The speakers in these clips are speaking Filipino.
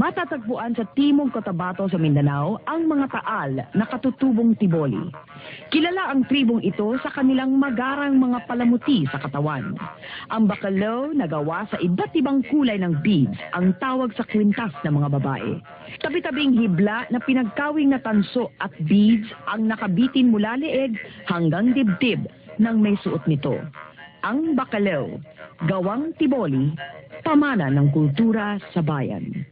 Matatagpuan sa Timog Cotabato sa Mindanao ang mga taal na katutubong tiboli. Kilala ang tribong ito sa kanilang magarang mga palamuti sa katawan. Ang bakalaw na gawa sa iba't ibang kulay ng beads ang tawag sa kwintas ng mga babae. Tabi-tabing hibla na pinagkawing na tanso at beads ang nakabitin mula leeg hanggang dibdib ng may suot nito. Ang bakalaw, gawang tiboli, pamana ng kultura sa bayan.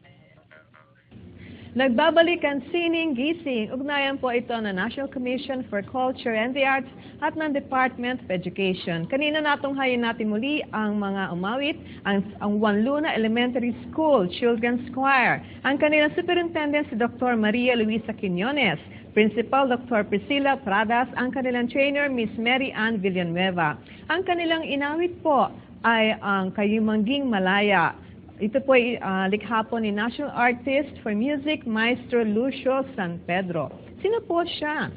Nagbabalik ang Sining Gising. Ugnayan po ito ng National Commission for Culture and the Arts at ng Department of Education. Kanina natunghayan natin muli ang mga umawit, ang Juan Luna Elementary School Children's Choir. Ang kanilang superintendent si Dr. Maria Luisa Quiñones, Principal Dr. Priscilla Pradas, ang kanilang trainer Miss Mary Ann Villanueva. Ang kanilang inawit po ay ang Kayumangging Malaya. Ito po ay likha po ni National Artist for Music, Maestro Lucio San Pedro. Sino po siya?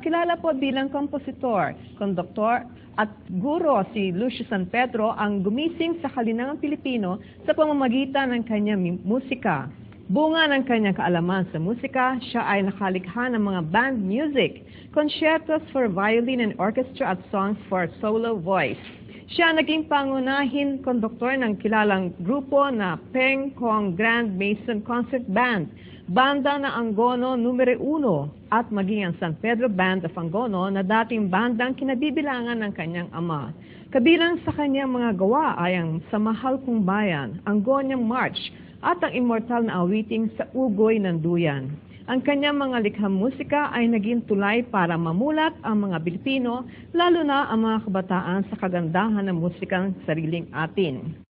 Kilala po bilang kompositor, konduktor at guro si Lucio San Pedro ang gumising sa kalinangang Pilipino sa pamamagitan ng kanyang musika. Bunga ng kanyang kaalaman sa musika, siya ay nakalikha ng mga band music, concertos for violin and orchestra at songs for solo voice. Siya naging pangunahin konduktor ng kilalang grupo na Peng Kong Grand Mason Concert Band, banda na Angono numero 1 at maging ang San Pedro Band of Angono na dating bandang kinabibilangan ng kanyang ama. Kabilang sa kanyang mga gawa ay ang Sa Mahal Kong Bayan, Angoniang March at ang immortal na awiting Sa Ugoy ng Duyan. Ang kanyang mga likhang musika ay naging tulay para mamulat ang mga Pilipino, lalo na ang mga kabataan sa kagandahan ng musikang sariling atin.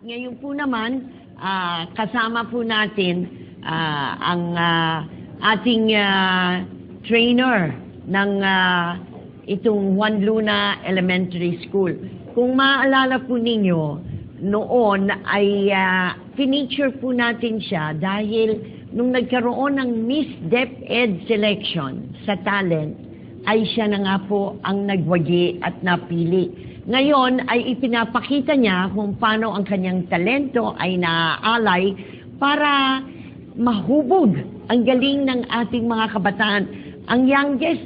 Ngayon po naman, kasama po natin ang ating trainer ng itong Juan Luna Elementary School. Kung maaalala po ninyo, noon ay finiture po natin siya dahil nung nagkaroon ng Miss DepEd selection sa talent, ay siya na nga po ang nagwagi at napili. Ngayon ay ipinapakita niya kung paano ang kanyang talento ay naaalay para mahubog ang galing ng ating mga kabataan. Ang youngest,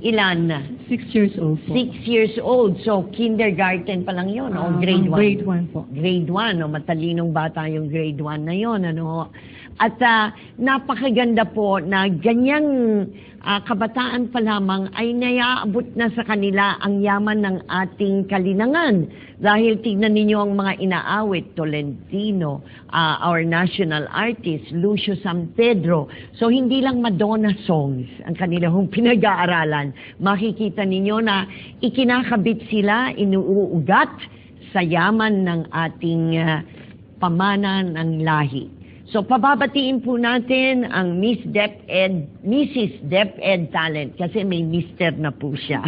ilan? 6 years old po. 6 years old. So, kindergarten pa lang yun, o grade 1? Grade 1 po. Grade 1, o matalinong bata yung grade 1 na yon, ano. At napakaganda po na ganyang kabataan pa lamang ay nayaabot na sa kanila ang yaman ng ating kalinangan. Dahil tignan ninyo ang mga inaawit, Tolentino, our national artist, Lucio San Pedro. So hindi lang Madonna songs ang kanilang pinag-aaralan. Makikita ninyo na ikinakabit sila, inuugat sa yaman ng ating pamana ng lahi. So, pababatiin po natin ang Mrs. DepEd Talent kasi may mister na po siya.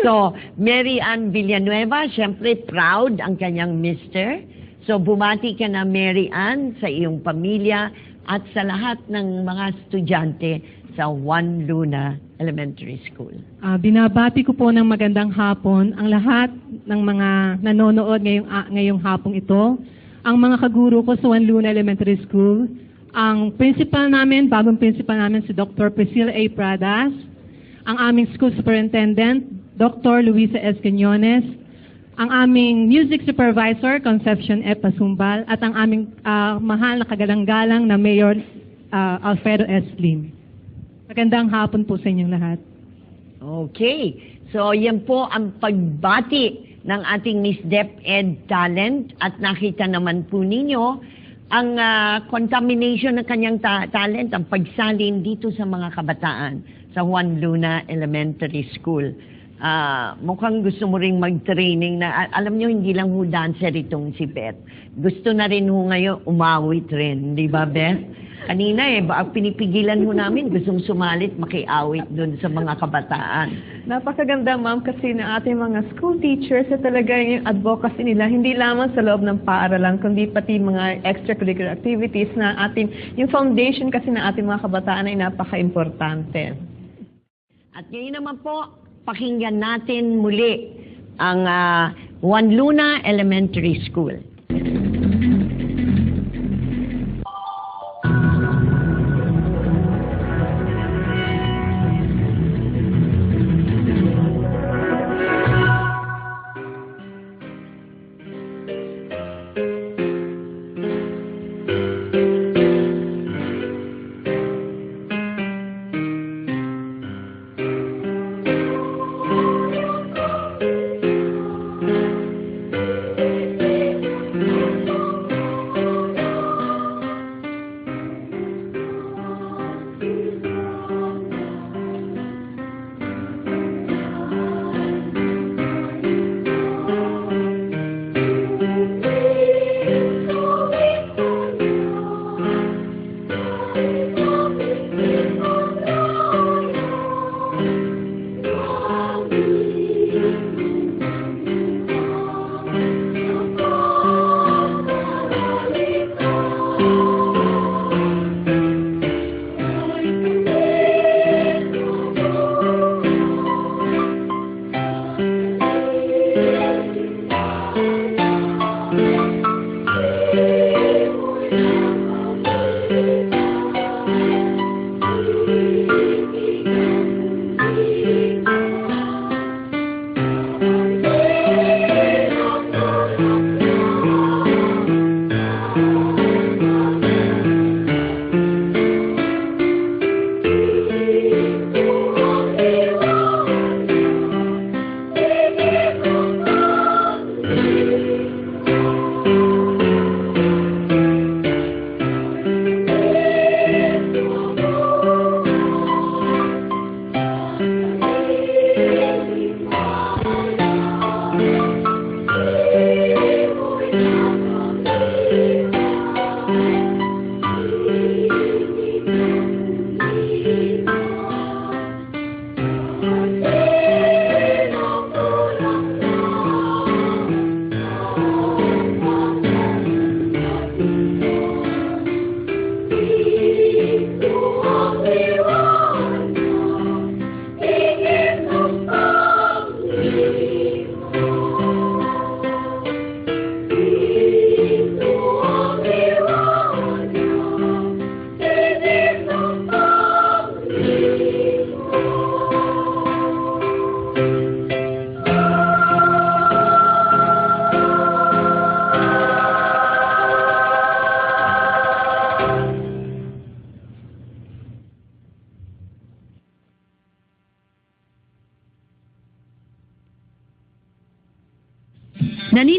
So, Mary Ann Villanueva, syempre proud ang kanyang mister. So, bumati ka na Mary Ann sa iyong pamilya at sa lahat ng mga estudyante sa Juan Luna Elementary School. Binabati ko po ng magandang hapon ang lahat ng mga nanonood ngayong hapong ito. Ang mga kaguro ko sa Juan Luna Elementary School, ang principal namin, bagong principal namin si Dr. Priscilla A. Pradas, ang aming school superintendent, Dr. Luisa S. Quinones, ang aming music supervisor, Concepcion F. Pasumbal, at ang aming mahal na kagalang-galang na Mayor Alfredo S. Lim. Magandang hapon po sa inyong lahat. Okay. So, yan po ang pagbati ng ating Miss DepEd Talent at nakita naman po ninyo ang contamination ng kanyang talent, ang pagsalin dito sa mga kabataan sa Juan Luna Elementary School. Mukhang gusto mo ring mag-training na, alam nyo, hindi lang ho dancer itong si Beth. Gusto na rin ho ngayon umawit rin, di ba Beth? Kanina pinipigilan ho namin, gustong sumalit, makiawit dun sa mga kabataan. Napakaganda, ma'am, kasi ng ating mga school teachers na talaga yung advocacy nila, hindi lamang sa loob ng paaralan, kundi pati mga extracurricular activities na yung foundation kasi ng ating mga kabataan ay napaka-importante. At ngayon naman po, pakinggan natin muli ang Juan Luna Elementary School.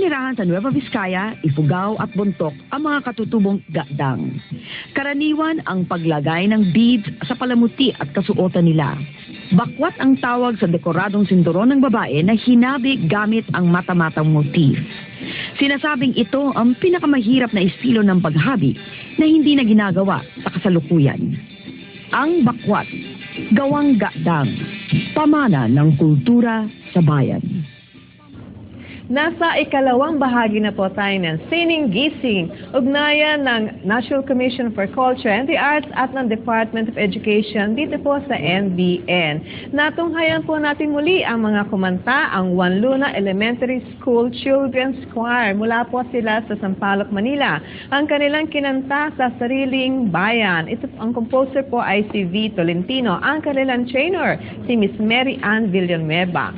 Naninirahan sa Nueva Vizcaya, Ifugao at Bontoc ang mga katutubong gadang. Karaniwan ang paglagay ng beads sa palamuti at kasuotan nila. Bakwat ang tawag sa dekoradong sinturon ng babae na hinabi gamit ang mata-matang motif. Sinasabing ito ang pinakamahirap na estilo ng paghabi na hindi na ginagawa sa kasalukuyan. Ang bakwat, gawang gadang, pamana ng kultura sa bayan. Nasa ikalawang bahagi na po tayo ng Sining Gising, ugnayan ng National Commission for Culture and the Arts at ng Department of Education dito po sa NBN. Natunghayan po natin muli ang mga kumanta, ang Juan Luna Elementary School Children's Choir. Mula po sila sa Sampaloc, Manila. Ang kanilang kinanta sa sariling bayan. Ito, ang composer po ay si V. Tolentino. Ang kanilang trainer, si Miss Mary Ann Villanueva.